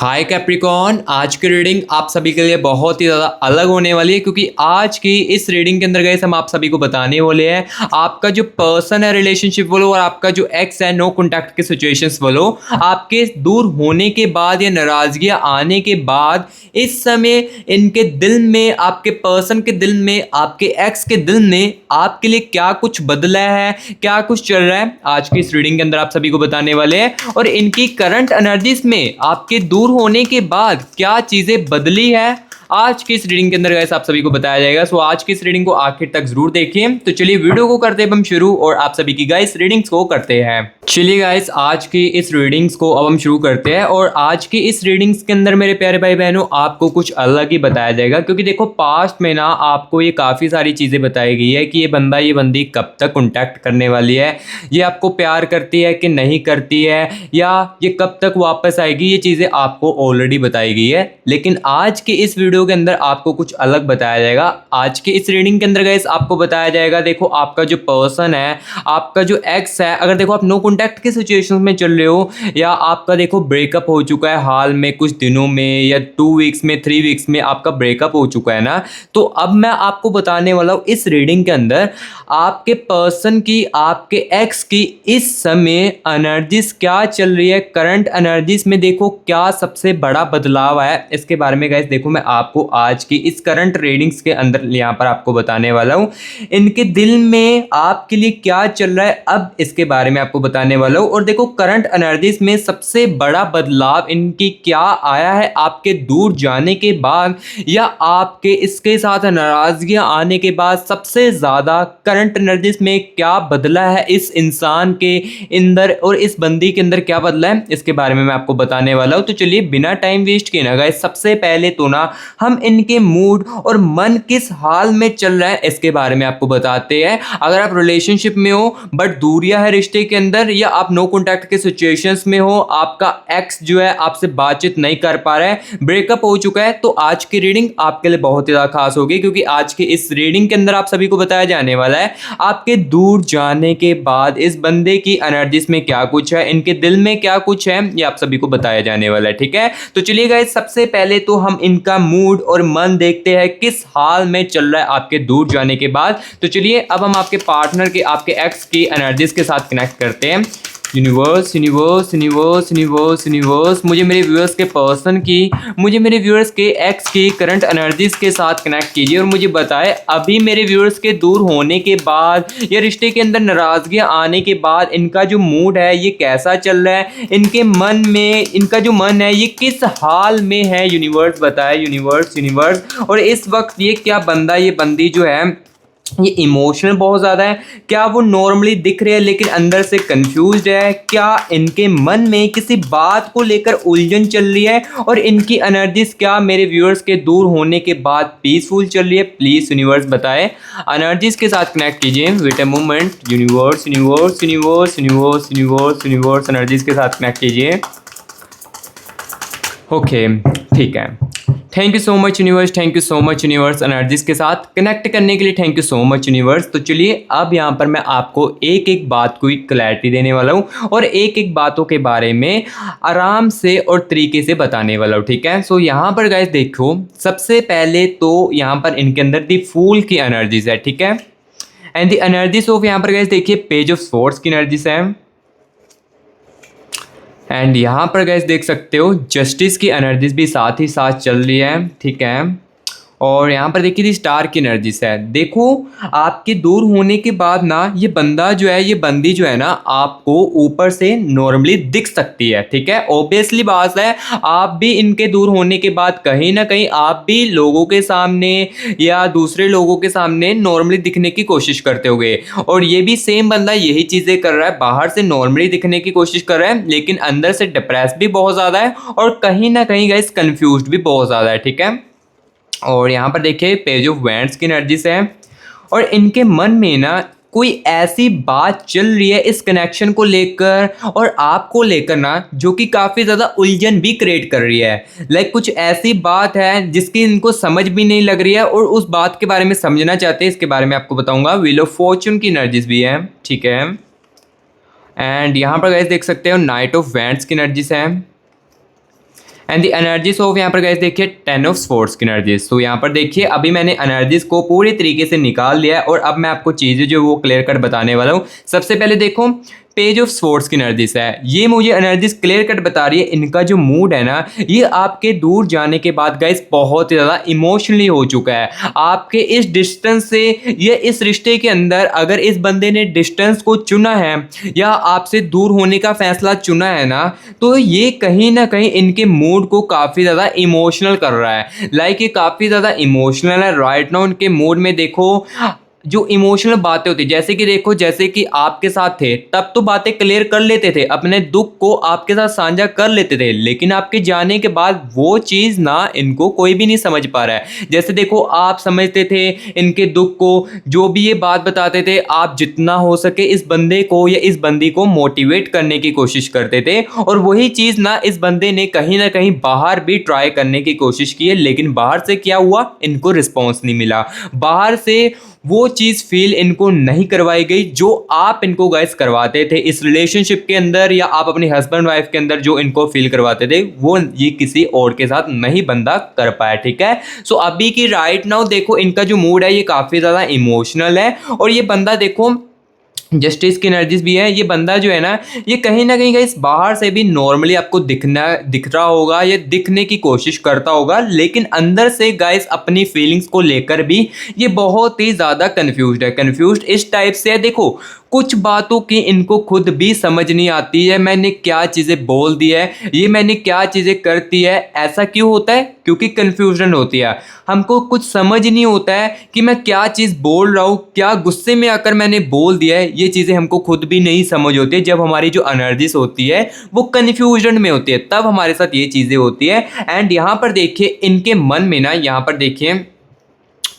हाय Capricorn, आज की reading आप सभी के लिए बहुत ही ज़्यादा अलग होने वाली है क्योंकि आज की इस रीडिंग के अंदर गाइस हम आप सभी को बताने वाले हैं आपका जो पर्सन है रिलेशनशिप बोलो और आपका जो एक्स है नो कॉन्टैक्ट के सिचुएशंस बोलो, आपके दूर होने के बाद या नाराज़गियाँ आने के बाद इस समय इनके दिल में, आपके पर्सन के दिल में, आपके एक्स के दिल में आपके लिए क्या कुछ बदला है, क्या कुछ चल रहा है, आज की इस रीडिंग के अंदर आप सभी को बताने वाले हैं। और इनकी करंट एनर्जीज में आपके दूर होने के बाद क्या चीजें बदली है आज की इस रीडिंग के अंदर गाइस आप सभी को बताया जाएगा। सो आज की इस रीडिंग को आखिर तक जरूर देखिए। तो चलिए वीडियो को करते हैं हम शुरू और आप सभी की गाइस रीडिंग्स को करते हैं। चलिए गाइस आज की इस रीडिंग्स को अब हम शुरू करते हैं और आज की इस रीडिंग्स के अंदर मेरे प्यारे भाई बहनों आपको कुछ अलग ही बताया जाएगा क्योंकि देखो पास्ट में ना आपको ये काफ़ी सारी चीज़ें बताई गई है कि ये बंदा ये बंदी कब तक कॉन्टैक्ट करने वाली है, ये आपको प्यार करती है कि नहीं करती है, या ये कब तक वापस आएगी, ये चीज़ें आपको ऑलरेडी बताई गई है। लेकिन आज की इस वीडियो के अंदर आपको कुछ अलग बताया जाएगा। आज की इस रीडिंग के अंदर गाइस आपको बताया जाएगा, देखो आपका जो पर्सन है, आपका जो एक्स है, अगर देखो आप नो कॉन्टैक्ट के सिचुएशन में चल रहे हो या आपका देखो ब्रेकअप हो चुका है हाल में कुछ दिनों में या 2 वीक्स में 3 वीक्स में आपका ब्रेकअप हो चुका है ना, तो अब मैं आपको बताने वाला हूँ इस रीडिंग के अंदर आपके पर्सन की, आपके एक्स की इस समय एनर्जीज क्या चल रही है, करंट एनर्जीज में देखो क्या सबसे बड़ा बदलाव है। इसके बारे में गाइस देखो मैं आपको आज की इस करंट रीडिंग्स के अंदर यहाँ पर आपको बताने वाला हूँ। इनके दिल में आपके लिए क्या चल रहा है अब इसके बारे में आपको बताने वाला हूँ। और देखो करंट एनर्जीज में सबसे बड़ा बदलाव इनकी क्या आया है आपके दूर जाने के बाद या आपके इसके साथ नाराजगियां आने के बाद, सबसे ज्यादा करंट एनर्जीज में क्या बदला है इस इंसान के अंदर और इस बंदी के अंदर क्या बदला है, इसके बारे में मैं आपको बताने वाला हूँ। तो चलिए बिना टाइम वेस्ट किए ना गाइस सबसे पहले तो ना हम इनके मूड और मन किस हाल में चल रहा है इसके बारे में आपको बताते हैं। अगर आप रिलेशनशिप में हो बट दूरियां है रिश्ते के अंदर, या आप नो कॉन्टैक्ट के सिचुएशंस में हो, आपका एक्स जो है आपसे बातचीत नहीं कर पा रहा है, ब्रेकअप हो चुका है, तो आज की रीडिंग आपके लिए बहुत ही ज्यादा खास होगी क्योंकि आज की इस रीडिंग के अंदर आप सभी को बताया जाने वाला है आपके दूर जाने के बाद इस बंदे की एनर्जीज में क्या कुछ है, इनके दिल में क्या कुछ है, ये आप सभी को बताया जाने वाला है। ठीक है, तो चलिए गाइस सबसे पहले तो हम इनका मूड और मन देखते हैं किस हाल में चल रहा है आपके दूर जाने के बाद। तो चलिए अब हम आपके पार्टनर के, आपके एक्स की एनर्जीज के साथ कनेक्ट करते हैं। Universe universe universe universe universe मुझे मेरे व्यूअर्स के पर्सन की, मुझे मेरे व्यूअर्स के एक्स की करंट एनर्जीज के साथ कनेक्ट कीजिए और मुझे बताएं अभी मेरे व्यूअर्स के दूर होने के बाद या रिश्ते के अंदर नाराजगियां आने के बाद इनका जो मूड है ये कैसा चल रहा है, इनके मन में, इनका जो मन है ये किस हाल में है। यूनिवर्स बताए, यूनिवर्स यूनिवर्स। और इस वक्त ये क्या बंदा, ये बंदी जो है ये इमोशनल बहुत ज़्यादा है, क्या वो नॉर्मली दिख रहे हैं लेकिन अंदर से कंफ्यूज्ड है, क्या इनके मन में किसी बात को लेकर उलझन चल रही है, और इनकी एनर्जीज क्या मेरे व्यूअर्स के दूर होने के बाद पीसफुल चल रही है। प्लीज़ यूनिवर्स बताए, एनर्जीज के साथ कनेक्ट कीजिए। Wait a moment. Universe universe universe universe universe universe energies के साथ कनेक्ट कीजिए। ओके ठीक है, thank you so much universe, thank you so much universe energies के साथ कनेक्ट करने के लिए, thank you so much universe. तो चलिए अब यहाँ पर मैं आपको एक एक बात को क्लैरिटी देने वाला हूँ और एक एक बातों के बारे में आराम से और तरीके से बताने वाला हूँ। ठीक है, सो यहाँ पर गाइस देखो सबसे पहले तो यहाँ पर इनके अंदर दी फूल की एनर्जीज है। ठीक है, एंड दी एनर्जीज ऑफ, यहाँ पर गाइस देखिए पेज ऑफ स्वॉर्ड्स की एनर्जीज है, एंड यहाँ पर गैस देख सकते हो जस्टिस की एनर्जीज भी साथ ही साथ चल रही है। ठीक है, और यहाँ पर देखिए स्टार की एनर्जीज है। देखो आपके दूर होने के बाद ना ये बंदा जो है, ये बंदी जो है ना आपको ऊपर से नॉर्मली दिख सकती है। ठीक है, ऑब्वियसली बात है आप भी इनके दूर होने के बाद कहीं ना कहीं आप भी लोगों के सामने या दूसरे लोगों के सामने नॉर्मली दिखने की कोशिश करते होगे, और ये भी सेम बंदा यही चीज़ें कर रहा है, बाहर से नॉर्मली दिखने की कोशिश कर रहा है लेकिन अंदर से डिप्रेस भी बहुत ज़्यादा है और कहीं ना कहीं गाइस कंफ्यूज्ड भी बहुत ज़्यादा है। ठीक है, और यहाँ पर देखिए पेज ऑफ वैंड्स की एनर्जीज है और इनके मन में ना कोई ऐसी बात चल रही है इस कनेक्शन को लेकर और आपको लेकर ना जो कि काफ़ी ज़्यादा उलझन भी क्रिएट कर रही है। लाइक कुछ ऐसी बात है जिसकी इनको समझ भी नहीं लग रही है और उस बात के बारे में समझना चाहते हैं, इसके बारे में आपको बताऊंगा। व्हील ऑफ फॉर्चून की एनर्जीज भी है। ठीक है, एंड यहाँ पर गाइस देख सकते हो नाइट ऑफ वैंड्स की एनर्जीज है, एंड द एनर्जीज ऑफ यहाँ पर गाइस देखिए 10 ऑफ स्पोर्ट्स की एनर्जीज। तो यहाँ पर देखिए अभी मैंने एनर्जीज को पूरी तरीके से निकाल लिया है और अब मैं आपको चीज़ें जो वो क्लियर कट बताने वाला हूँ। सबसे पहले देखो पेज ऑफ स्पोर्ट्स की एनर्जीज है, ये मुझे एनर्जीज क्लियर कट बता रही है इनका जो मूड है ना ये आपके दूर जाने के बाद गाइस बहुत ही ज़्यादा इमोशनली हो चुका है। आपके इस डिस्टेंस से ये इस रिश्ते के अंदर अगर इस बंदे ने डिस्टेंस को चुना है या आपसे दूर होने का फैसला चुना है ना तो ये कहीं ना कहीं इनके मूड को काफ़ी ज़्यादा इमोशनल कर रहा है। लाइक ये काफ़ी ज़्यादा इमोशनल है राइट नाउ। उनके मूड में देखो जो इमोशनल बातें होती जैसे कि देखो जैसे कि आपके साथ थे तब तो बातें क्लियर कर लेते थे, अपने दुख को आपके साथ साझा कर लेते थे, लेकिन आपके जाने के बाद वो चीज़ ना इनको कोई भी नहीं समझ पा रहा है। जैसे देखो आप समझते थे इनके दुख को, जो भी ये बात बताते थे आप जितना हो सके इस बंदे को या इस बंदी को मोटिवेट करने की कोशिश करते थे और वही चीज़ ना इस बंदे ने कहीं ना कहीं बाहर भी ट्राई करने की कोशिश की है, लेकिन बाहर से क्या हुआ इनको रिस्पॉन्स नहीं मिला। बाहर से वो चीज़ फील इनको नहीं करवाई गई जो आप इनको गाइस करवाते थे इस रिलेशनशिप के अंदर या आप अपनी हस्बैंड वाइफ के अंदर जो इनको फील करवाते थे वो ये किसी और के साथ नहीं बंदा कर पाया। ठीक है, सो अभी की राइट नाउ देखो इनका जो मूड है ये काफ़ी ज़्यादा इमोशनल है और ये बंदा देखो जस्टिस की एनर्जीज भी है। ये बंदा जो है ना ये कहीं ना कहीं गाइस बाहर से भी नॉर्मली आपको दिख रहा होगा या दिखने की कोशिश करता होगा, लेकिन अंदर से गाइस अपनी फीलिंग्स को लेकर भी ये बहुत ही ज़्यादा कंफ्यूज्ड है। कंफ्यूज्ड इस टाइप से है देखो कुछ बातों की इनको खुद भी समझ नहीं आती है, मैंने क्या चीज़ें बोल दी है, ये मैंने क्या चीज़ें करती है। ऐसा क्यों होता है? क्योंकि कन्फ्यूजन होती है, हमको कुछ समझ नहीं होता है कि मैं क्या चीज़ बोल रहा हूँ, क्या गुस्से में आकर मैंने बोल दिया है। ये चीज़ें हमको खुद भी नहीं समझ होती है। जब हमारी जो एनर्जीज होती है वो कन्फ्यूजन में होती है तब हमारे साथ ये चीज़ें होती है। एंड यहाँ पर देखिए इनके मन में ना यहाँ पर देखिए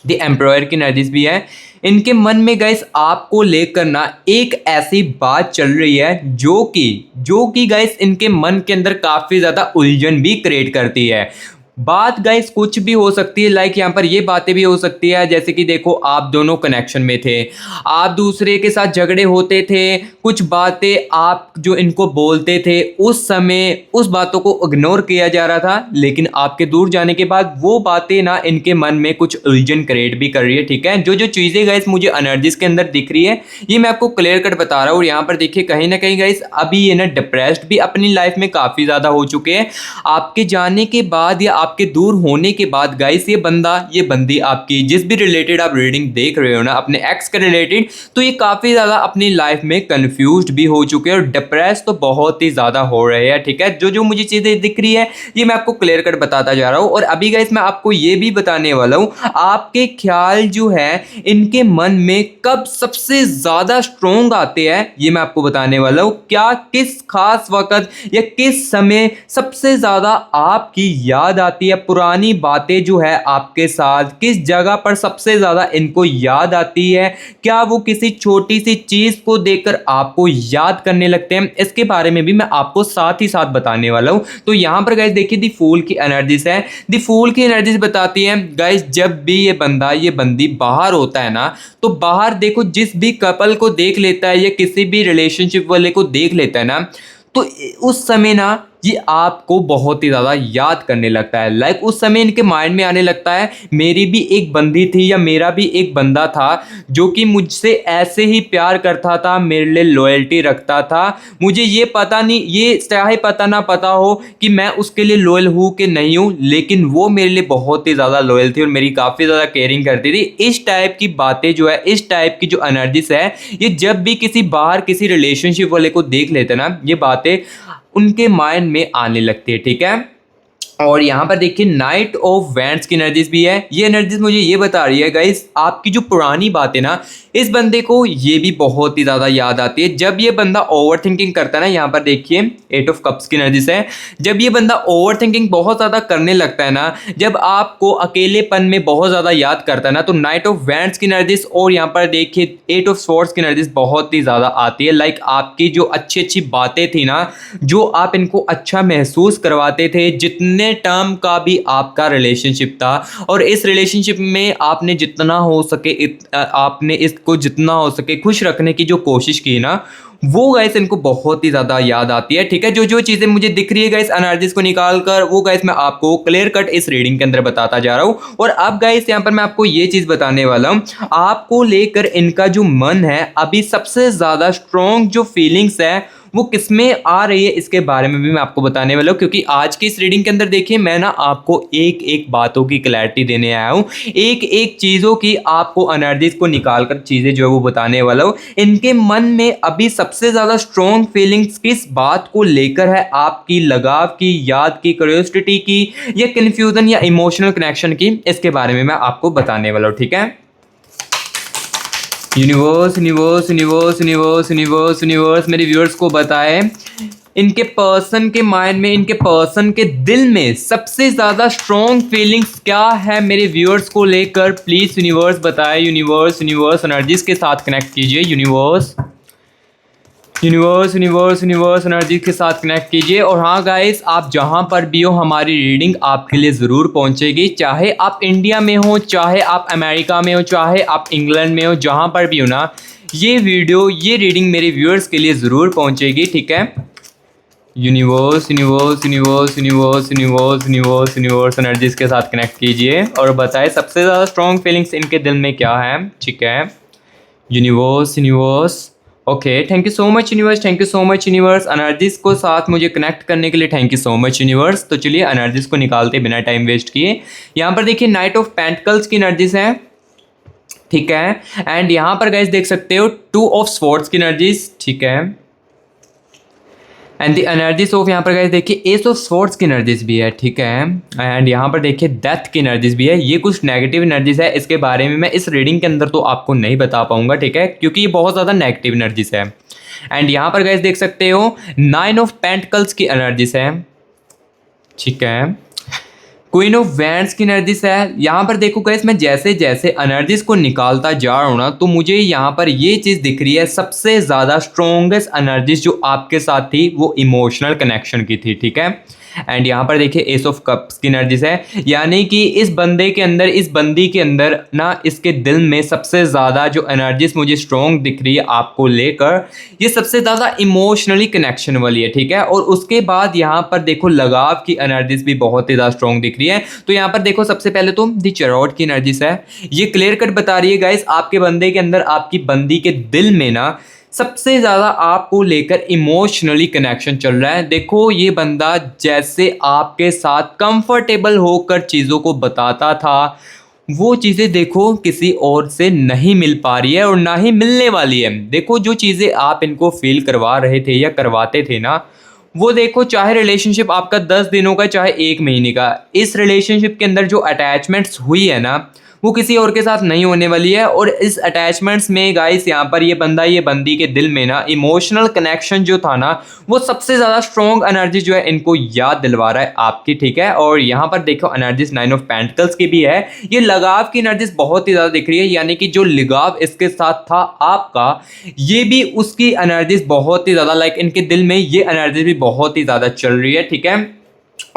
द एम्प्लॉयर की एनर्जीज भी है। इनके मन में गाइस आपको लेकर ना एक ऐसी बात चल रही है जो कि गाइस इनके मन के अंदर काफ़ी ज़्यादा उलझन भी क्रिएट करती है। बात गाइस कुछ भी हो सकती है, लाइक यहाँ पर ये बातें भी हो सकती है जैसे कि देखो आप दोनों कनेक्शन में थे, आप दूसरे के साथ झगड़े होते थे, कुछ बातें आप जो इनको बोलते थे उस समय उस बातों को इग्नोर किया जा रहा था, लेकिन आपके दूर जाने के बाद वो बातें ना इनके मन में कुछ उलझन क्रिएट भी कर रही है। ठीक है, जो जो चीज़ें गाइस मुझे एनर्जीज के अंदर दिख रही है ये मैं आपको क्लियर कट बता रहा हूँ। और यहाँ पर देखिए कहीं ना कहीं गाइस अभी ये ना डिप्रेस्ड भी अपनी लाइफ में काफ़ी ज़्यादा हो चुके हैं। आपके जाने के बाद या आपके दूर होने के बाद गाइस ये बंदा ये बंदी आपकी जिस भी रिलेटेड आप रीडिंग देख रहे हो ना अपने एक्स के रिलेटेड, तो ये काफ़ी ज़्यादा अपनी लाइफ में कंफ्यूज्ड भी हो चुके हैं और डिप्रेस तो बहुत ही ज़्यादा हो रहे हैं। ठीक है, जो जो मुझे चीज़ें दिख रही है ये मैं आपको क्लियर कट बताता जा रहा हूँ। और अभी गाइस मैं आपको ये भी बताने वाला हूँ आपके ख्याल जो है इनके मन में कब सबसे ज़्यादा स्ट्रोंग आते हैं ये मैं आपको बताने वाला हूँ। क्या किस खास वक्त या किस समय सबसे ज़्यादा आपकी याद आती है, पुरानी बातें जो है आपके साथ किस जगह पर सबसे ज़्यादा इनको याद आती है, क्या वो किसी छोटी सी चीज़ को देखकर आपको याद करने लगते हैं, इसके बारे में भी मैं आपको साथ ही साथ बताने वाला हूँ। तो यहाँ पर गाइस देखिए दी फूल की एनर्जीज है। दी फूल की एनर्जीज बताती है गाइस जब भी ये बंदा ये बंदी बाहर होता है ना तो बाहर देखो जिस भी कपल को देख लेता है या किसी भी रिलेशनशिप वाले को देख लेता है ना तो उस समय ना ये आपको बहुत ही ज़्यादा याद करने लगता है। लाइक उस समय इनके माइंड में आने लगता है मेरी भी एक बंदी थी या मेरा भी एक बंदा था जो कि मुझसे ऐसे ही प्यार करता था, मेरे लिए लॉयल्टी रखता था। मुझे ये पता नहीं, ये चाहे पता ना पता हो कि मैं उसके लिए लॉयल हूँ कि नहीं हूँ, लेकिन वो मेरे लिए बहुत ही ज़्यादा लॉयल थी और मेरी काफ़ी ज़्यादा केयरिंग करती थी। इस टाइप की बातें जो है, इस टाइप की जो एनर्जीज है, ये जब भी किसी बाहर किसी रिलेशनशिप वाले को देख लेते ना ये बातें उनके माइंड में आने लगती है। ठीक है, और यहाँ पर देखिए नाइट ऑफ वैंड्स की एनर्जीज भी है। ये एनर्जीज मुझे ये बता रही है गाइस आपकी जो पुरानी बात है ना इस बंदे को ये भी बहुत ही ज़्यादा याद आती है। जब ये बंदा ओवर थिंकिंग करता है ना, यहाँ पर देखिए 8 ऑफ कप्स की एनर्जीज है। जब ये बंदा ओवर थिंकिंग बहुत ज़्यादा करने लगता है ना, जब आपको अकेलेपन में बहुत ज़्यादा याद करता है ना, तो नाइट ऑफ वैंड्स की एनर्जीज और यहाँ पर देखिए 8 ऑफ स्वॉर्ड्स की एनर्जीज बहुत ही ज़्यादा आती है। लाइक आपकी जो अच्छी अच्छी बातें थी ना, जो आप इनको अच्छा महसूस करवाते थे, जितने टर्म का भी आपका रिलेशनशिप था और इस रिलेशनशिप में आपने जितना हो सके आपने इस को जितना हो सके खुश रखने की जो कोशिश की ना, वो गाइस इनको बहुत ही ज़्यादा याद आती है। ठीक है, जो जो चीज़ें मुझे दिख रही है गाइस एनर्जीज को निकाल कर, वो गाइस मैं आपको क्लियर कट इस रीडिंग के अंदर बताता जा रहा हूँ। और अब गाइस यहाँ पर मैं आपको ये चीज़ बताने वाला हूँ, आपको लेकर इनका जो मन है अभी सबसे ज़्यादा स्ट्रॉन्ग जो फीलिंग्स है वो किसमें आ रही है, इसके बारे में भी मैं आपको बताने वाला हूँ। क्योंकि आज की इस रीडिंग के अंदर देखिए मैं ना आपको एक एक बातों की क्लैरिटी देने आया हूँ, एक एक चीज़ों की आपको एनर्जीज को निकाल कर चीज़ें जो है वो बताने वाला हूँ। इनके मन में अभी सबसे ज़्यादा स्ट्रॉन्ग फीलिंग्स किस बात को लेकर है, आपकी लगाव की, याद की, क्यूरियोसिटी की, या कन्फ्यूजन या इमोशनल कनेक्शन की, इसके बारे में मैं आपको बताने वाला हूँ। ठीक है, universe universe universe universe universe universe मेरे व्यूअर्स को बताए इनके पर्सन के माइंड में, इनके पर्सन के दिल में सबसे ज़्यादा स्ट्रॉन्ग फीलिंग्स क्या है मेरे व्यूअर्स को लेकर। प्लीज़ यूनिवर्स बताए, यूनिवर्स यूनिवर्स एनर्जीज के साथ कनेक्ट कीजिए, universe universe universe universe energy के साथ कनेक्ट कीजिए। और हाँ गाइस, आप जहाँ पर भी हो हमारी रीडिंग आपके लिए ज़रूर पहुँचेगी, चाहे आप इंडिया में हो, चाहे आप अमेरिका में हो, चाहे आप इंग्लैंड में हो, जहाँ पर भी हो ना, ये वीडियो, ये रीडिंग मेरे व्यूअर्स के लिए ज़रूर पहुँचेगी। ठीक है, universe universe universe universe universe universe universe energies के साथ कनेक्ट कीजिए और बताए सबसे ज़्यादा स्ट्रॉन्ग फीलिंग्स इनके दिल में क्या है। ठीक है, universe universe, okay, thank you so much universe, thank you so much universe energies को साथ मुझे कनेक्ट करने के लिए, thank you so much universe. तो चलिए एनर्जीज को निकालते बिना टाइम वेस्ट किए। यहाँ पर देखिए नाइट ऑफ पेंटिकल्स की एनर्जीज है। ठीक है, एंड यहाँ पर गाइस देख सकते हो टू ऑफ स्वॉर्ड्स की एनर्जीज। ठीक है, एंड द एनर्जीज ऑफ यहाँ पर गाइस देखिए एस ऑफ स्वॉर्ड्स की एनर्जीज भी है। ठीक है, एंड यहाँ पर देखिए डेथ की एनर्जीज भी है। ये कुछ नेगेटिव एनर्जीज है, इसके बारे में मैं इस रीडिंग के अंदर तो आपको नहीं बता पाऊंगा। ठीक है, क्योंकि ये बहुत ज़्यादा नेगेटिव एनर्जीज है। एंड यहाँ पर गाइस देख सकते हो 9 ऑफ पेंटिकल्स की एनर्जीज है। ठीक है, क्वीन ऑफ वैंड्स की एनर्जीज है। यहाँ पर देखो गाइस, मैं जैसे जैसे एनर्जीज को निकालता जा रहा हूँ ना, तो मुझे यहाँ पर ये चीज़ दिख रही है, सबसे ज़्यादा स्ट्रॉन्गेस्ट एनर्जीज जो आपके साथ थी वो इमोशनल कनेक्शन की थी। ठीक है, एंड यहाँ पर देखिए एस ऑफ कप्स की एनर्जीज है, यानी कि इस बंदे के अंदर, इस बंदी के अंदर ना, इसके दिल में सबसे ज़्यादा जो एनर्जीज मुझे स्ट्रॉन्ग दिख रही है आपको लेकर, ये सबसे ज़्यादा इमोशनली कनेक्शन वाली है। ठीक है, और उसके बाद यहाँ पर देखो लगाव की एनर्जीज भी बहुत ही ज़्यादा स्ट्रॉन्ग दिख रही है। तो यहाँ पर देखो सबसे पहले तो दी चैरोट की एनर्जीज है, ये क्लियर कट बता रही है गाइस आपके बंदे के अंदर, आपकी बंदी के दिल में ना सबसे ज़्यादा आपको लेकर इमोशनली कनेक्शन चल रहा है। देखो ये बंदा जैसे आपके साथ कंफर्टेबल होकर चीज़ों को बताता था, वो चीज़ें देखो किसी और से नहीं मिल पा रही है और ना ही मिलने वाली है। देखो जो चीज़ें आप इनको फील करवा रहे थे या करवाते थे ना, वो देखो चाहे रिलेशनशिप आपका 10 दिनों का चाहे 1 महीने का, इस रिलेशनशिप के अंदर जो अटैचमेंट्स हुई है ना, वो किसी और के साथ नहीं होने वाली है। और इस अटैचमेंट्स में गाइस यहाँ पर ये बंदा, ये बंदी के दिल में ना इमोशनल कनेक्शन जो था ना, वो सबसे ज़्यादा स्ट्रॉन्ग एनर्जी जो है इनको याद दिलवा रहा है आपकी। ठीक है, और यहाँ पर देखो एनर्जीज 9 ऑफ पेंटिकल्स की भी है, ये लगाव की एनर्जीज बहुत ही ज़्यादा दिख रही है, यानी कि जो लगाव इसके साथ था आपका, ये भी उसकी एनर्जीज बहुत ही ज़्यादा, लाइक इनके दिल में ये एनर्जी भी बहुत ही ज़्यादा चल रही है। ठीक है,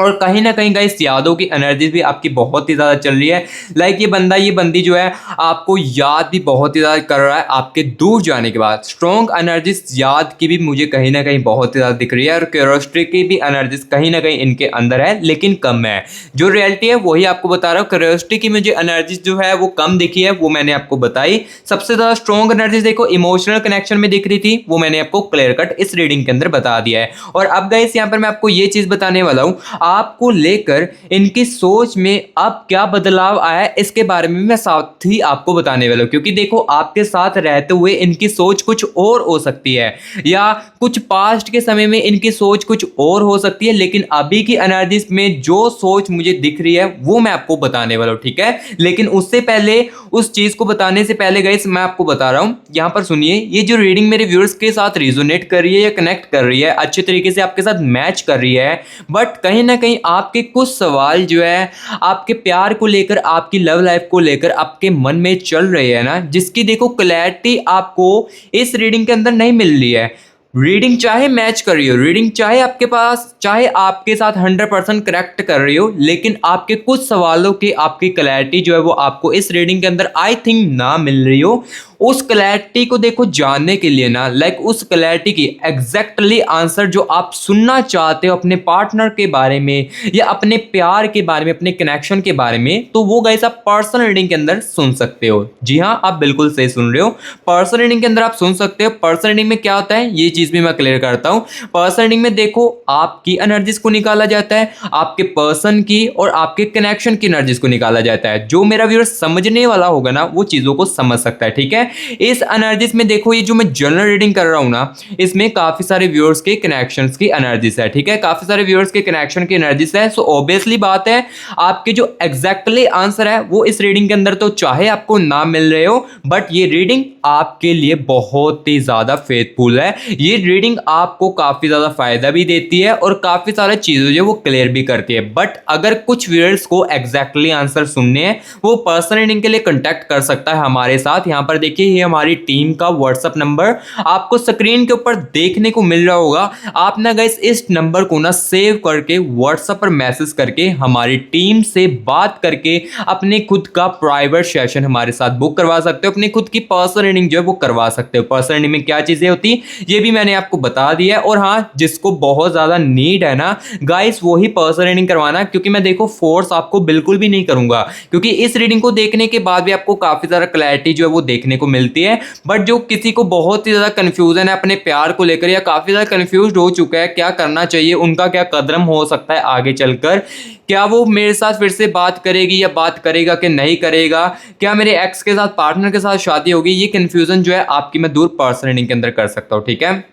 और कहीं ना कहीं गाइस यादों की एनर्जी भी आपकी बहुत ही ज़्यादा चल रही है, लाइक ये बंदा, ये बंदी जो है आपको याद भी बहुत ही ज़्यादा कर रहा है आपके दूर जाने के बाद। स्ट्रॉन्ग एनर्जीज याद की भी मुझे कहीं ना कहीं बहुत ही ज़्यादा दिख रही है, और क्यूरियोसिटी की भी एनर्जीज कहीं ना कहीं इनके अंदर है, लेकिन कम है। जो रियलिटी है वही आपको बता रहा हूँ। क्यूरियोसिटी की मुझे एनर्जीज जो है वो कम दिखी है, वो मैंने आपको बताई। सबसे ज़्यादा स्ट्रॉन्ग एनर्जीज देखो इमोशनल कनेक्शन में दिख रही थी, वो मैंने आपको क्लियर कट इस रीडिंग के अंदर बता दिया है। और अब गाइस यहाँ पर मैं आपको ये चीज़ बताने वाला हूँ, आपको लेकर इनकी सोच में अब क्या बदलाव आया है, इसके बारे में मैं साथ ही आपको बताने वाला हूं। क्योंकि देखो आपके साथ रहते हुए इनकी सोच कुछ और हो सकती है, या कुछ पास्ट के समय में इनकी सोच कुछ और हो सकती है, लेकिन अभी की एनर्जीज में जो सोच मुझे दिख रही है वो मैं आपको बताने वाला हूं। ठीक है, लेकिन उससे पहले, उस चीज को बताने से पहले गाइस मैं आपको बता रहा हूं, यहां पर सुनिए, ये जो रीडिंग मेरे व्यूअर्स के साथ रिजोनेट कर रही है या कनेक्ट कर रही है, अच्छे तरीके से आपके साथ मैच कर रही है, बट कहीं ना कहीं आपके कुछ सवाल जो है आपके प्यार को लेकर, आपकी लव लाइफ को लेकर आपके मन में चल रहे हैं ना, जिसकी देखो क्लैरिटी आपको इस रीडिंग के अंदर नहीं मिल रही है। रीडिंग चाहे मैच कर रही हो, रीडिंग चाहे आपके पास, चाहे आपके साथ 100% करेक्ट कर रही हो, लेकिन आपके कुछ सवालों की आपकी क्लैरिटी जो है वो आपको इस रीडिंग के अंदर आई थिंक ना मिल रही हो, उस क्लैरिटी को देखो जानने के लिए ना, लाइक उस क्लैरिटी की एग्जैक्टली आंसर जो आप सुनना चाहते हो अपने पार्टनर के बारे में या अपने प्यार के बारे में, अपने कनेक्शन के बारे में, तो वो गाइस आप पर्सनल रीडिंग के अंदर सुन सकते हो। जी हाँ, आप बिल्कुल सही सुन रहे हो, पर्सनल रीडिंग के अंदर आप सुन सकते हो। पर्सनल रीडिंग में क्या होता है ये चीज भी मैं क्लियर करता हूं। पर्सनल रीडिंग में देखो आपकी एनर्जीज को निकाला जाता है, आपके पर्सन की और आपके कनेक्शन की एनर्जीज को निकाला जाता है। जो मेरा व्यूअर समझने वाला होगा ना वो चीजों को समझ सकता है, ठीक है। इस एनर्जीज में देखो ये जो मैं जनरल रीडिंग कर रहा हूं ना, इसमें काफी सारे व्यूअर्स के कनेक्शंस की एनर्जीज है, ठीक है, काफी सारे व्यूअर्स के कनेक्शन की एनर्जीज है। सो ऑब्वियसली बात है आपके जो एग्जैक्टली आंसर है वो इस रीडिंग के अंदर तो चाहे आपको ना मिल रहे हो, बट ये रीडिंग आपके लिए बहुत ही ज्यादा फेथफुल है। ये रीडिंग आपको काफी ज्यादा फायदा भी देती है और काफी सारी चीजें जो वो क्लियर भी करती है। बट अगर कुछ व्यूअर्स को एग्जैक्टली आंसर सुनने हैं वो पर्सनल रीडिंग के लिए कांटेक्ट कर सकता है हमारे साथ। यहां पर देखिए ये हमारी टीम का व्हाट्सएप नंबर आपको स्क्रीन के ऊपर देखने को मिल रहा होगा। आप ना गाइस इस नंबर को ना सेव करके व्हाट्सएप पर मैसेज करके हमारी टीम से बात करके अपने खुद का प्राइवेट सेशन हमारे साथ बुक करवा सकते हो, अपनी खुद की पर्सनल रीडिंग जो है वो करवा सकते हो। पर्सनल रीडिंग में क्या चीजें होती ये भी मैंने आपको बता दिया है। और हाँ, जिसको बहुत ज्यादा नीड है ना गाइस वही पर्सनल रीडिंग करवाना, क्योंकि मैं देखो फोर्स आपको बिल्कुल भी नहीं करूंगा, क्योंकि इस रीडिंग को देखने के बाद भी आपको काफी ज्यादा क्लैरिटी जो है वो देखने को मिलती है। बट जो किसी को बहुत ही ज्यादा कंफ्यूजन है अपने प्यार को लेकर या काफी ज्यादा कंफ्यूज हो चुका है क्या करना चाहिए, उनका क्या कदम हो सकता है आगे चलकर, क्या वो मेरे साथ फिर से बात करेगी या बात करेगा कि नहीं करेगा, क्या मेरे एक्स के साथ पार्टनर के साथ शादी होगी, ये कंफ्यूजन जो है आपकी मैं दूर पर्सनल रीडिंग के अंदर कर सकता हूँ, ठीक है।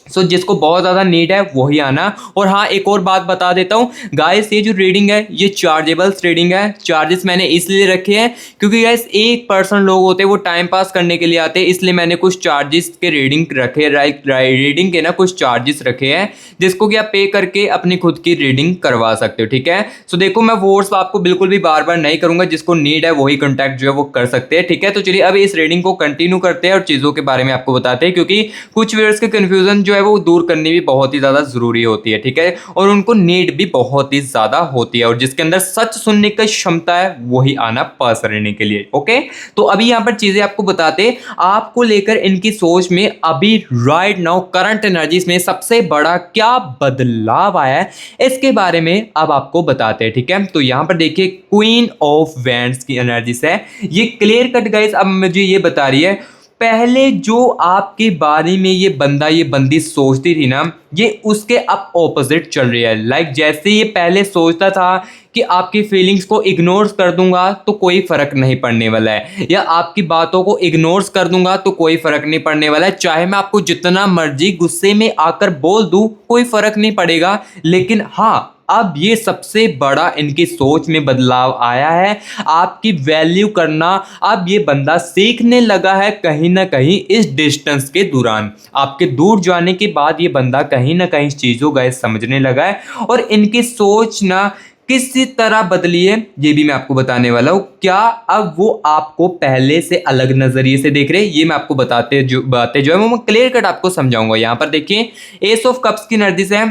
सो जिसको बहुत ज़्यादा नीड है वही आना। और हाँ, एक और बात बता देता हूँ गाइस, ये जो रीडिंग है ये चार्जेबल्स रीडिंग है। चार्जेस मैंने इसलिए रखे हैं क्योंकि गाइस 1% लोग होते हैं वो टाइम पास करने के लिए आते हैं, इसलिए मैंने कुछ चार्जेस के रीडिंग रखे, रीडिंग के ना कुछ चार्जेस रखे हैं जिसको कि आप पे करके अपनी खुद की रीडिंग करवा सकते हो, ठीक है। सो देखो मैं फोर्स आपको बिल्कुल भी बार बार नहीं करूंगा, जिसको नीड है वही कॉन्टैक्ट जो है वो कर सकते हैं, ठीक है। तो चलिए अब इस रीडिंग को कंटिन्यू करते हैं और चीज़ों के बारे में आपको बताते हैं, क्योंकि कुछ व्यूअर्स के कन्फ्यूजन जो है वो दूर करनी भी बहुत ही ज्यादा जरूरी होती है, ठीक है, और उनको नीड भी बहुत ही ज्यादा होती है, और जिसके अंदर सच सुनने की क्षमता है वही आना पास रहने के लिए। ओके, तो अभी यहां पर चीजें आपको बताते आपको लेकर इनकी सोच में अभी राइट नाउ करंट एनर्जीज में सबसे बड़ा क्या बदलाव आया है इसके बारे में अब आपको बताते हैं, ठीक है। तो यहां पर देखिए क्वीन ऑफ वैंड्स की एनर्जीज है, ये क्लियर कट गाइस अब मुझे ये बता रही है पहले जो आपके बारे में ये बंदा ये बंदी सोचती थी ना, ये उसके अब ऑपोजिट चल रही है। लाइक जैसे ये पहले सोचता था कि आपकी फीलिंग्स को इग्नोर कर दूंगा तो कोई फर्क नहीं पड़ने वाला है, या आपकी बातों को इग्नोर कर दूंगा तो कोई फर्क नहीं पड़ने वाला है, चाहे मैं आपको जितना मर्जी गुस्से में आकर बोल दूं कोई फर्क नहीं पड़ेगा। लेकिन हाँ, अब ये सबसे बड़ा इनकी सोच में बदलाव आया है, आपकी वैल्यू करना अब ये बंदा सीखने लगा है कहीं ना कहीं इस डिस्टेंस के दौरान। आपके दूर जाने के बाद ये बंदा कहीं ना कहीं चीज़ों का समझने लगा है, और इनकी सोच ना किसी तरह बदली है ये भी मैं आपको बताने वाला हूँ। क्या अब वो आपको पहले से अलग नजरिए से देख रहे हैं ये मैं आपको बताते जो बातें जो है वो मैं क्लियर कट आपको समझाऊंगा। यहाँ पर देखिए एस ऑफ कप्स की एनर्जी से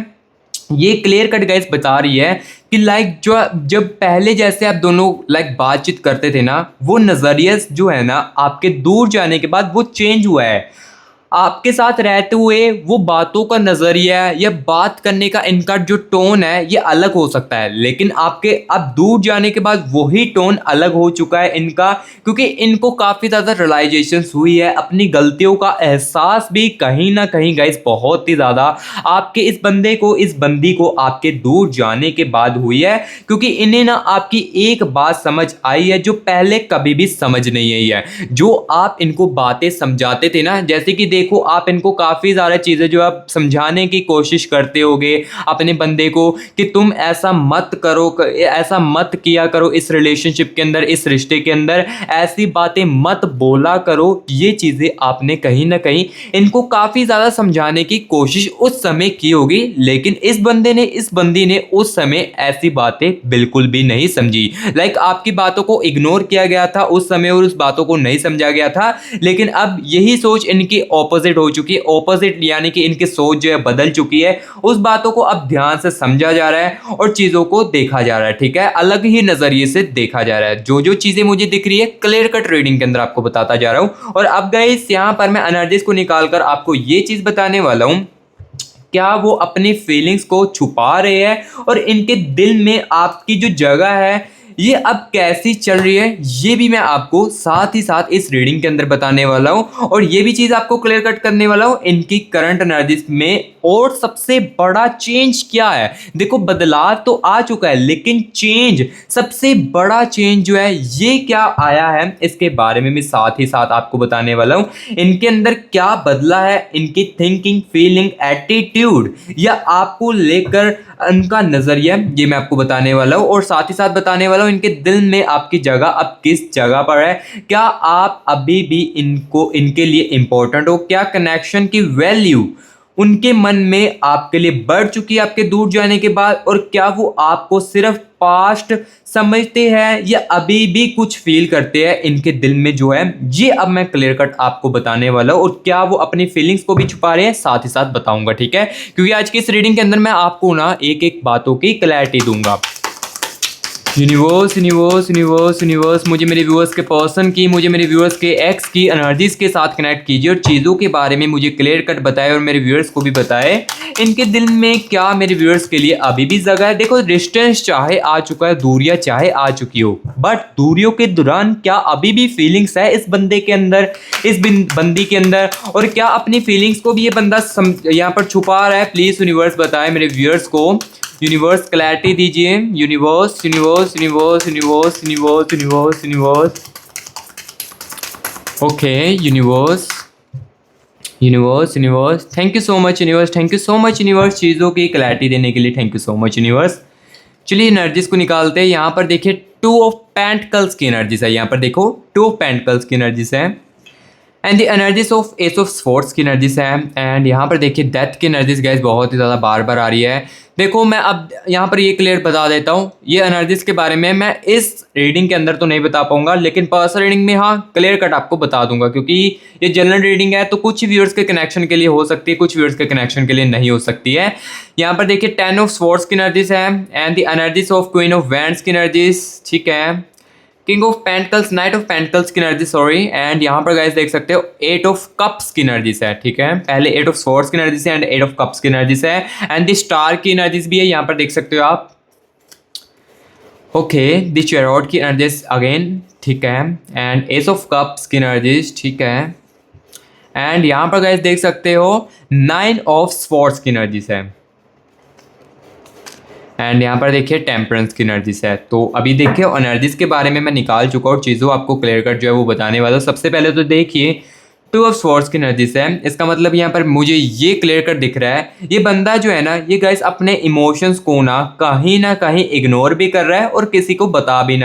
ये क्लियर कट गाइस बता रही है कि लाइक जो जब पहले जैसे आप दोनों लाइक बातचीत करते थे ना, वो नजरिया जो है ना आपके दूर जाने के बाद वो चेंज हुआ है। आपके साथ रहते हुए वो बातों का नजरिया या बात करने का इनका जो टोन है ये अलग हो सकता है, लेकिन आपके अब दूर जाने के बाद वही टोन अलग हो चुका है इनका, क्योंकि इनको काफी ज्यादा रियलाइजेशन हुई है, अपनी गलतियों का एहसास भी कहीं ना कहीं गाइस बहुत ही ज्यादा आपके इस बंदे को इस बंदी को आपके दूर जाने के बाद हुई है, क्योंकि इन्हें ना आपकी एक बात समझ आई है जो पहले कभी भी समझ नहीं आई है। जो आप इनको बातें समझाते थे ना, जैसे कि देखो आप इनको काफी सारी चीजें जो आप समझाने की कोशिश करते होगे अपने बंदे को कि तुम ऐसा मत करो, ऐसा मत किया करो, इस रिलेशनशिप के अंदर इस रिश्ते के अंदर ऐसी बातें मत बोला करो। ये चीजें आपने कहीं ना कहीं इनको काफी ज्यादा समझाने की कोशिश उस समय की होगी, लेकिन इस बंदे ने इस बंदी ने उस समय ऐसी बातें बिल्कुल भी नहीं समझी। लाइक आपकी बातों को इग्नोर किया गया था उस समय और उस बातों को नहीं समझा गया था, लेकिन अब यही सोच इनकी ऑपोजिट हो चुकी है। ऑपोजिट यानी कि इनकी सोच जो है बदल चुकी है। उस बातों को अब ध्यान से समझा जा रहा है और चीज़ों को देखा जा रहा है, ठीक है, अलग ही नज़रिए से देखा जा रहा है। जो जो चीज़ें मुझे दिख रही है क्लियर कट रीडिंग के अंदर आपको बताता जा रहा हूँ। और अब गाइस यहाँ पर मैं एनर्जीज को निकाल कर आपको ये चीज़ बताने वाला हूँ, क्या वो अपनी फीलिंग्स को छुपा रहे हैं और इनके दिल में आपकी जो जगह है ये अब कैसी चल रही है, ये भी मैं आपको साथ ही साथ इस रीडिंग के अंदर बताने वाला हूं। और ये भी चीज़ आपको क्लियर कट करने वाला हूं इनकी करंट एनर्जीज में। और सबसे बड़ा चेंज क्या है, देखो बदलाव तो आ चुका है लेकिन चेंज, सबसे बड़ा चेंज जो है ये क्या आया है, इसके बारे में मैं साथ ही साथ आपको बताने वाला हूं। इनके अंदर क्या बदला है, इनकी थिंकिंग, फीलिंग, एटीट्यूड या आपको लेकर उनका नजरिया, ये मैं आपको बताने वाला हूँ। और साथ ही साथ बताने वाला हूँ इनके दिल में आपकी जगह अब किस जगह पर है, क्या आप अभी भी इनको, इनके लिए इंपॉर्टेंट हो, क्या कनेक्शन की वैल्यू उनके मन में आपके लिए बढ़ चुकी है आपके दूर जाने के बाद, और क्या वो आपको सिर्फ पास्ट समझते हैं या अभी भी कुछ फील करते हैं इनके दिल में जो है, ये अब मैं क्लियर कट आपको बताने वाला हूं। और क्या वो अपनी फीलिंग्स को भी छुपा रहे हैं साथ ही साथ बताऊंगा, ठीक है, क्योंकि आज की इस रीडिंग के अंदर मैं आपको ना एक एक बातों की क्लैरिटी दूंगा। यूनिवर्स यूनिवर्स यूनिवर्स यूनिवर्स मुझे मेरे व्यूअर्स के पर्सन की, मुझे मेरे व्यूअर्स के एक्स की एनर्जीज के साथ कनेक्ट कीजिए और चीज़ों के बारे में मुझे क्लियर कट बताए और मेरे व्यूअर्स को भी बताए इनके दिल में क्या मेरे व्यूअर्स के लिए अभी भी जगह है। देखो डिस्टेंस चाहे आ चुका है, दूरियां चाहे आ चुकी हो, बट दूरियों के दौरान क्या अभी भी फीलिंग्स है इस बंदे के अंदर, इस बंदी के अंदर, और क्या अपनी फीलिंग्स को भी ये बंदा यहाँ पर छुपा रहा है। प्लीज़ यूनिवर्स बताए मेरे व्यूअर्स को, यूनिवर्स क्लैरिटी दीजिए। Universe universe universe universe universe universe universe okay universe universe universe, thank you so much universe, thank you so much universe चीज़ों की क्लैरिटी देने के लिए, thank you so much universe. चलिए एनर्जीज को निकालते हैं। यहाँ पर देखिए 2 ऑफ पेंटिकल्स की एनर्जीज है, यहाँ पर देखो 2 ऑफ पेंटिकल्स की एनर्जीज है and the energies of S of swords की एनर्जीज है। एंड यहाँ पर देखिए डेथ की एनर्जीज गाइस बहुत ही ज़्यादा बार बार आ रही है। देखो मैं अब यहाँ पर ये क्लियर बता देता हूँ, ये एनर्जीज के बारे में मैं इस रीडिंग के अंदर तो नहीं बता पाऊंगा, लेकिन पर्सनल रीडिंग में हाँ क्लियर कट आपको बता दूंगा, क्योंकि ये जनरल रीडिंग है तो कुछ व्यूअर्स के कनेक्शन के लिए हो सकती है, कुछ व्यूअर्स के कनेक्शन के लिए नहीं हो सकती है। यहाँ पर देखिए 10 ऑफ स्वॉर्ड्स की एनर्जीज है and the energies of queen of wands की एनर्जीज, ठीक है, king of pentacles, night of pentacles की एनर्जी, सॉरी, एंड यहाँ पर गाइस देख सकते हो 8 ऑफ कप्स की एनर्जीज है, ठीक है, पहले 8 ऑफ स्वॉर्ड्स की एनर्जीज है एंड 8 ऑफ कप्स की एनर्जीज है एंड द स्टार की एनर्जीज भी है, यहाँ पर देख सकते हो आप। ओके द चैरोट की एनर्जीज अगेन, ठीक है, एंड एस ऑफ कप्स की एनर्जीज, ठीक है, एंड यहाँ पर गाइस देख सकते हो 9 ऑफ स्वॉर्ड्स की एनर्जीज है एंड यहाँ पर देखिए टेम्परेंस की एनर्जीज है। तो अभी देखिए एनर्जीज के बारे में मैं निकाल चुका हूँ, चीज़ों आपको क्लियर कट जो है वो बताने वाला हूँ। सबसे पहले तो देखिए 2 ऑफ स्वॉर्ड्स की एनर्जीज है, इसका मतलब यहाँ पर मुझे ये क्लियर कट दिख रहा है, ये बंदा जो है ना ये गाइस अपने इमोशंस को ना कहीं इग्नोर भी कर रहा है और किसी को बता भी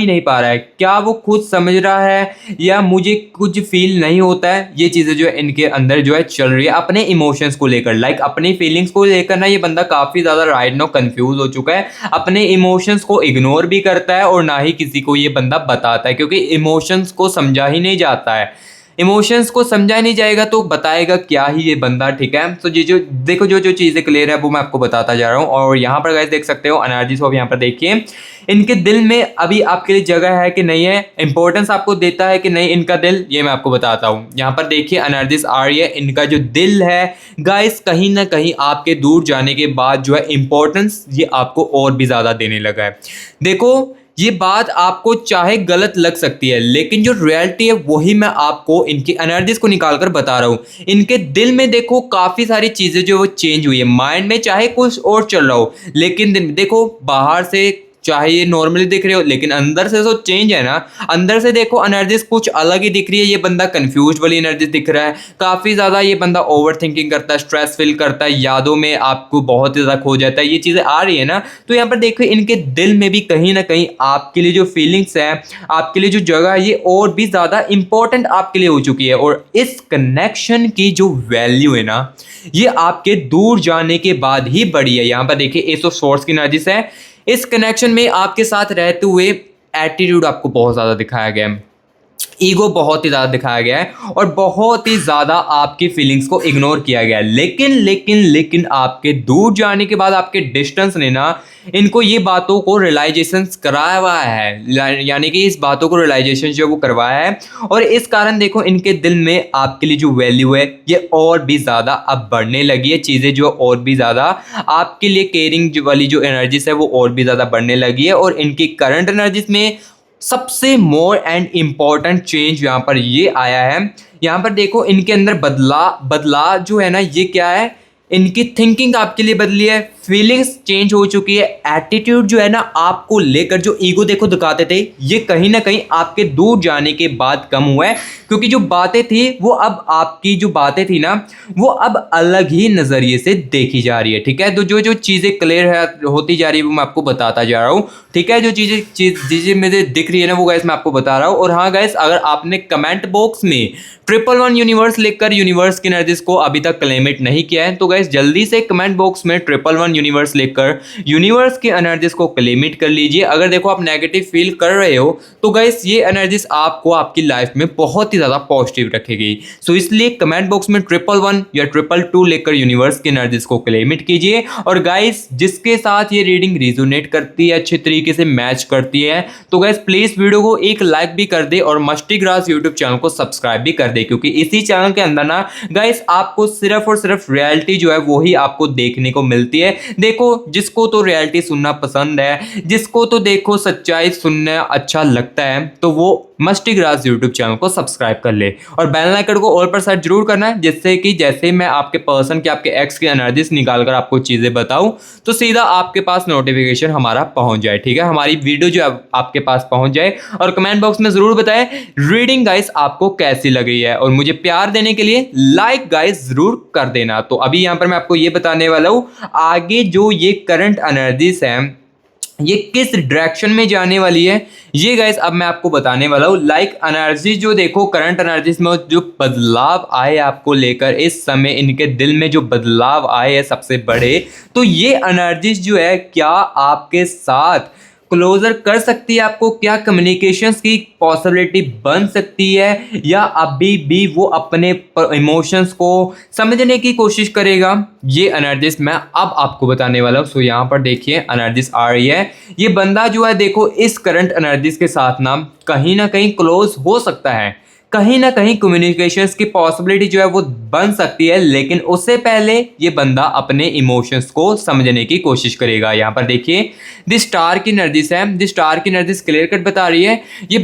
नहीं पा रहा है। क्या वो खुद समझ रहा है या मुझे कुछ फील नहीं होता है, ये चीज़ें जो है इनके अंदर जो है चल रही है अपने इमोशंस को लेकर, लाइक अपनी फीलिंग्स को लेकर ना ये बंदा काफ़ी ज़्यादा राइट नाउ कंफ्यूज हो चुका है, अपने इमोशंस को इग्नोर भी करता है और ना ही किसी को ये बंदा बताता है, क्योंकि इमोशंस को समझा ही नहीं जाता है। इमोशंस को समझा नहीं जाएगा तो बताएगा क्या ही ये बंदा, ठीक है। तो जो देखो जो चीज़ें क्लियर है वो मैं आपको बताता जा रहा हूँ। और यहाँ पर गाइस देख सकते हो एनर्जीज को, यहाँ पर देखिए इनके दिल में अभी आपके लिए जगह है कि नहीं है, इंपॉर्टेंस आपको देता है कि नहीं इनका दिल, ये मैं आपको बताता हूँ। यहाँ पर देखिए एनर्जीज आ रही है, इनका जो दिल है गाइस कहीं ना कहीं आपके दूर जाने के बाद जो है इंपॉर्टेंस ये आपको और भी ज़्यादा देने लगा है। देखो ये बात आपको चाहे गलत लग सकती है, लेकिन जो रियलिटी है वही मैं आपको इनकी एनर्जीज को निकाल कर बता रहा हूँ। इनके दिल में देखो काफ़ी सारी चीज़ें जो वो चेंज हुई है, माइंड में चाहे कुछ और चल रहा हो, लेकिन देखो बाहर से चाहे ये नॉर्मली दिख रहे हो लेकिन अंदर से जो चेंज है ना, अंदर से देखो एनर्जीज कुछ अलग ही दिख रही है। ये बंदा कंफ्यूज वाली एनर्जी दिख रहा है, काफ़ी ज़्यादा ये बंदा ओवर थिंकिंग करता है, स्ट्रेस फील करता है, यादों में आपको बहुत ज़्यादा खो जाता है, ये चीज़ें आ रही है ना। तो यहाँ पर देखो इनके दिल में भी कहीं ना कहीं आपके लिए जो फीलिंग्स है, आपके लिए जो जगह है, ये और भी ज़्यादा इंपॉर्टेंट आपके लिए हो चुकी है। और इस कनेक्शन की जो वैल्यू है ना ये आपके दूर जाने के बाद ही बढ़ी है। यहाँ पर देखिए एस ऑफ स्वॉर्ड्स की एनर्जीज है, इस कनेक्शन में आपके साथ रहते हुए एटीट्यूड आपको बहुत ज़्यादा दिखाया गया है, ईगो बहुत ही ज़्यादा दिखाया गया है और बहुत ही ज़्यादा आपकी फीलिंग्स को इग्नोर किया गया है। लेकिन आपके दूर जाने के बाद आपके डिस्टेंस ने ना इनको ये बातों को रियलाइजेशन कराया हुआ है, यानी कि इस बातों को रियलाइजेशन जो वो करवाया है। और इस कारण देखो इनके दिल में आपके लिए जो वैल्यू है ये और भी ज़्यादा अब बढ़ने लगी है। चीज़ें जो और भी ज़्यादा आपके लिए केयरिंग वाली जो एनर्जीज है वो और भी ज़्यादा बढ़ने लगी है। और इनकी करंट एनर्जीज में सबसे मोर एंड इम्पॉर्टेंट चेंज यहाँ पर ये आया है। यहाँ पर देखो इनके अंदर बदलाव जो है ना ये क्या है, इनकी थिंकिंग आपके लिए बदली है, फीलिंग्स चेंज हो चुकी है, एटीट्यूड जो है ना आपको लेकर जो ईगो देखो दिखाते थे ये कहीं ना कहीं आपके दूर जाने के बाद कम हुआ है। क्योंकि जो बातें थी वो अब आपकी जो बातें थी ना वो अब अलग ही नज़रिए से देखी जा रही है। ठीक है, तो जो जो चीज़ें क्लियर है होती जा रही है वो मैं आपको बताता जा रहा हूँ। ठीक है, जो चीज़ें मुझे दिख रही है ना वो गाइस मैं आपको बता रहा हूँ। और हाँ गाइस, अगर आपने कमेंट बॉक्स में 111 यूनिवर्स लिखकर यूनिवर्स की एनर्जीज को अभी तक क्लेमिट नहीं किया है तो गाइस जल्दी से कमेंट बॉक्स में 111 यूनिवर्स लिखकर यूनिवर्स की एनर्जीज को क्लेमिट कर लीजिए। अगर देखो आप नेगेटिव फील कर रहे हो तो गाइस ये एनर्जीज आपको आपकी लाइफ में बहुत ही ज़्यादा पॉजिटिव रखेगी। सो इसलिए कमेंट बॉक्स में 111 या 222 लिखकर यूनिवर्स की एनर्जीज को क्लेमिट कीजिए। और गाइस जिसके साथ ये रीडिंग रिजोनेट करती है, अच्छे तरीके से मैच करती है, तो गाइस प्लीज वीडियो को एक लाइक भी कर दे और मस्टी ग्रास यूट्यूब चैनल को सब्सक्राइब भी कर दे। क्योंकि इसी चैनल के अंदर ना गाइस आपको सिर्फ और सिर्फ रियलिटी जो है वो ही आपको देखने को मिलती है। देखो जिसको तो रियलिटी सुनना पसंद है, जिसको तो देखो सच्चाई सुनना अच्छा लगता है, तो वो मस्टी ग्रास यूट्यूब चैनल को सब्सक्राइब कर ले और बेल आइकन को ऑल पर सेट जरूर करना है, जिससे कि जैसे मैं आपके पर्सन के आपके एक्स की एनर्जीज निकाल कर आपको चीजें बताऊं तो सीधा आपके पास नोटिफिकेशन हमारा पहुंच जाए। ठीक है, हमारी वीडियो जो आपके पास पहुंच जाए। और कमेंट बॉक्स में जरूर बताएं रीडिंग गाइस आपको कैसी लगी है और मुझे प्यार देने के लिए लाइक गाइस जरूर कर देना। तो अभी यहां पर मैं आपको ये बताने वाला हूं आगे जो ये करंट एनर्जीज है ये किस डायरेक्शन में जाने वाली है, ये गाइस अब मैं आपको बताने वाला हूँ। लाइक एनर्जी जो देखो करंट एनर्जीज में जो बदलाव आए आपको लेकर इस समय इनके दिल में जो बदलाव आए हैं सबसे बड़े, तो ये एनर्जीज जो है क्या आपके साथ क्लोजर कर सकती है आपको, क्या कम्युनिकेशंस की पॉसिबिलिटी बन सकती है, या अभी भी वो अपने इमोशंस को समझने की कोशिश करेगा, ये एनर्जीज मैं अब आपको बताने वाला हूँ। सो यहाँ पर देखिए एनर्जीज आ रही है। ये बंदा जो है देखो इस करंट एनर्जीज के साथ ना कहीं क्लोज हो सकता है, कहीं ना कहीं कम्युनिकेशंस की पॉसिबिलिटी जो है वो बन सकती है, लेकिन उससे पहले ये बंदा अपने इमोशंस को समझने की कोशिश करेगा। यहाँ पर देखिए द स्टार की एनर्जीज है, द स्टार की एनर्जीज क्लियर कट बता रही है ये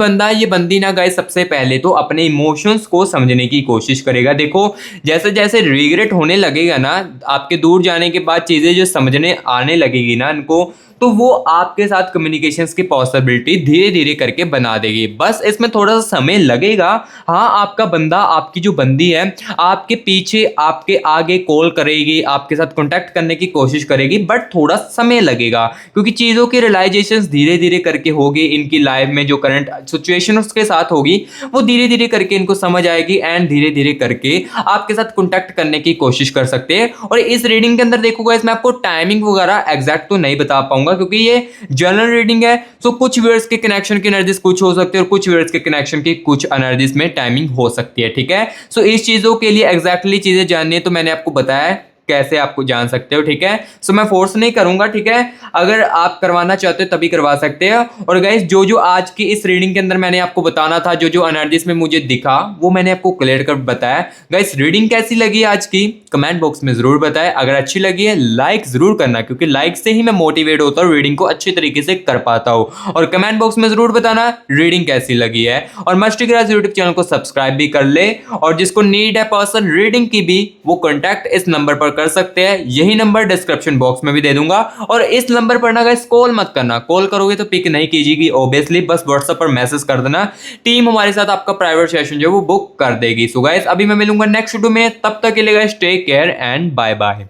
बंदी ना गाइस सबसे पहले तो अपने इमोशंस को समझने की कोशिश करेगा। देखो जैसे जैसे रिग्रेट होने लगेगा ना आपके दूर जाने के बाद, चीज़ें जो समझने आने लगेगी ना इनको, तो वो आपके साथ कम्युनिकेशंस की पॉसिबिलिटी धीरे धीरे करके बना देगी। बस इसमें थोड़ा सा समय लगेगा। हाँ आपका बंदा आपकी जो बंदी है आपके पीछे आपके आगे कॉल करेगी, आपके साथ कांटेक्ट करने की कोशिश करेगी, बट थोड़ा समय लगेगा क्योंकि चीज़ों की रियलाइजेशंस धीरे धीरे करके होगी। इनकी लाइफ में जो करंट सिचुएशन उसके साथ होगी वो धीरे धीरे करके इनको समझ आएगी एंड धीरे धीरे करके आपके साथ कांटेक्ट करने की कोशिश कर सकते हैं। और इस रीडिंग के अंदर देखो गाइस मैं आपको टाइमिंग वगैरह एग्जैक्ट तो नहीं बता पाऊंगा क्योंकि ये जनरल रीडिंग है। सो कुछ वर्ड्स के कनेक्शन की एनर्जीज कुछ हो सकती है और कुछ वर्ड्स के कनेक्शन की कुछ एनर्जीज में टाइमिंग हो सकती है। ठीक है, सो इस चीजों के लिए एग्जैक्टली चीजें जाननी है तो मैंने आपको बताया कैसे आपको जान सकते हो। ठीक है, सो मैं फोर्स नहीं करूंगा। ठीक है, अगर आप करवाना चाहते हो तभी करवा सकते हो। और गाइस जो जो आज की इस रीडिंग के अंदर मैंने आपको बताना था, जो जो एनर्जीज में मुझे दिखा वो मैंने आपको क्लियर कर बताया। गाइस रीडिंग कैसी लगी आज की कमेंट बॉक्स में जरूर बताएं। अगर अच्छी लगी है लाइक जरूर करना क्योंकि लाइक से ही मैं मोटिवेट होता हूँ, रीडिंग को अच्छी तरीके से कर पाता हूँ। और कमेंट बॉक्स में जरूर बताना रीडिंग कैसी लगी है और मस्टी ग्रास यूट्यूब चैनल को सब्सक्राइब भी कर ले। और जिसको नीड है पर्सन रीडिंग की भी वो कॉन्टैक्ट इस नंबर पर कर सकते हैं, यही नंबर डिस्क्रिप्शन बॉक्स में भी दे दूंगा। और इस नंबर पर ना गाइस कॉल मत करना, कॉल करोगे तो पिक नहीं कीजिएगी ऑब्वियसली, बस व्हाट्सएप पर मैसेज कर देना, टीम हमारे साथ आपका प्राइवेट सेशन जो वो बुक कर देगी। सो गाइस अभी मैं मिलूंगा नेक्स्ट वीडियो में, तब तक के लिए guys take care and bye bye.